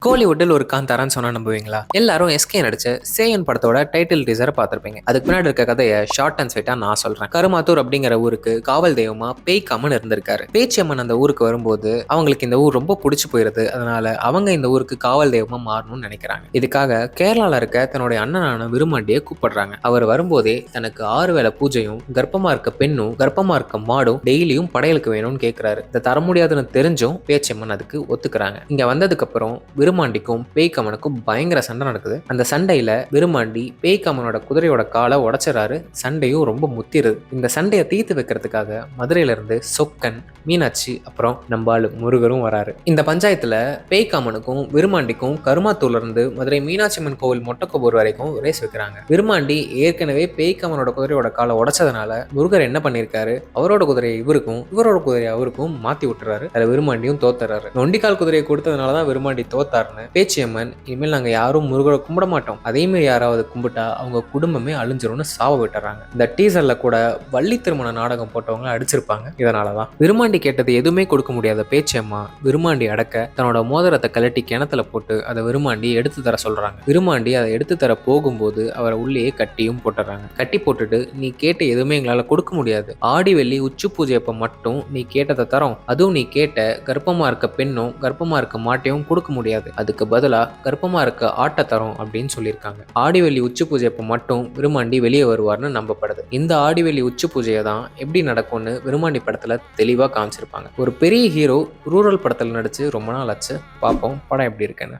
கோலிவுட்டில் ஒரு காந்தாரான்னு சொன்னா நம்புவீங்களா? எல்லாரும் எஸ்கே நடிச்ச சேயன் படத்தோட டைட்டில் டீசரை பார்த்திருப்பீங்க. அதுக்கு பின்னாடி இருக்க கதையை ஷார்ட் அண்ட் ஸ்வீட்டா நான் சொல்றேன். கருமாத்தூர் அப்படிங்கிற ஊருக்கு காவல் தெய்வமா பேய்க்காமன் இருந்திருக்காரு. பேச்சியம்மன் அந்த ஊருக்கு வரும்போது அவங்களுக்கு இந்த ஊர் ரொம்ப பிடிச்சு போயிருது. அதனால அவங்க இந்த ஊருக்கு காவல் தெய்வமா மாறணும்னு நினைக்கிறாங்க. இதுக்காக கேரளால இருக்க தன்னுடைய அண்ணனான விருமாண்டியை கூப்பிடுறாங்க. அவர் வரும்போதே தனக்கு 6 வேளை பூஜையும், கர்ப்பமா இருக்க பெண்ணும், கர்ப்பமா இருக்க மாடும் டெய்லியும் படையலுக்கு வேணும்னு கேட்கிறாரு. இதை தர முடியாதுன்னு தெரிஞ்சும் பேச்சியம்மன் அதுக்கு ஒத்துக்கிறாங்க. இங்க வந்ததுக்கு அப்புறம் விருமாண்டிக்கும் பேய்க்கமனுக்கும் பயங்கர சண்டை நடக்குது. அந்த சண்டையில விருமாண்டி பேய்க்கமனோட குதிரையோட காலை உடைச்சிடறாரு. சண்டையும் ரொம்ப முத்திருது. இந்த சண்டையை தீர்த்து வைக்கிறதுக்காக மதுரையில இருந்து சொக்கன், மீனாட்சி, அப்புறம் நம்பாளு முருகரும் வராரு. இந்த பஞ்சாயத்துல பேய்க்காமனுக்கும் விருமாண்டிக்கும் கருமாத்தூர்ல இருந்து மதுரை மீனாட்சி அம்மன் கோவில் மொட்டக்கோபூர் வரைக்கும் ரேஸ் வைக்கிறாங்க. விருமாண்டி ஏற்கனவே பேய்க்காமனோட குதிரையோட காலை உடைச்சதுனால முருகர் என்ன பண்ணிருக்காரு, அவரோட குதிரையை இவருக்கும், இவரோட குதிரையை அவருக்கும் மாத்தி விட்டுறாரு. அதுல விருமாண்டியும் தோத்துறாரு. நொண்டிக்கால் குதிரையை கொடுத்ததுனாலதான் விருமாண்டி தோத்தாருன்னு பேச்சியம்மன், இனிமேல் நாங்க யாரும் முருகரை கும்பிட மாட்டோம், அதே மாதிரி யாராவது கும்பிட்டா அவங்க குடும்பமே அழிஞ்சிரும்னு சாவ விட்டுறாங்க. இந்த டீசர்ல கூட வள்ளி திருமண நாடகம் போட்டவங்க அடிச்சிருப்பாங்க. இதனாலதான் விருமாண்டி கேட்டது எதுவுமே கொடுக்க முடியாத பேச்சியம்மா விருமாண்டி அடக்க தன்னோட மோதிரத்தை கலட்டி கிணத்துல போட்டு அதை விருமாண்டி எடுத்து தர சொல்றாங்க. விருமாண்டி அதை எடுத்து தர போகும்போது அவரை உள்ளேயே கட்டியும் போட்டுறாங்க. கட்டி போட்டுட்டு, நீ கேட்ட எதுவுமே எங்களால கொடுக்க முடியாது, ஆடி வெள்ளி உச்சி பூஜை அப்ப மட்டும் நீ கேட்டதை தரோம், அதுவும் நீ கேட்ட கர்ப்பமா இருக்க பெண்ணும் கர்ப்பமா இருக்க மாட்டையும் கொடுக்க முடியாது, அதுக்கு பதிலா கர்ப்பமா இருக்க ஆட்டை தரோம் அப்படின்னு சொல்லியிருக்காங்க. ஆடிவெள்ளி உச்சி பூஜை அப்ப மட்டும் விருமாண்டி வெளியே வருவார்னு நம்பப்படுது. இந்த ஆடிவெள்ளி உச்சி பூஜையை தான் எப்படி நடக்கும்னு விருமாண்டி படத்துல தெளிவா காமிச்சிருப்பாங்க. ஒரு பெரிய ஹீரோ ரூரல் படத்துல நடிச்சு ரொம்ப நாள் ஆச்சு. பார்ப்போம் படம் எப்படி இருக்குன்னு.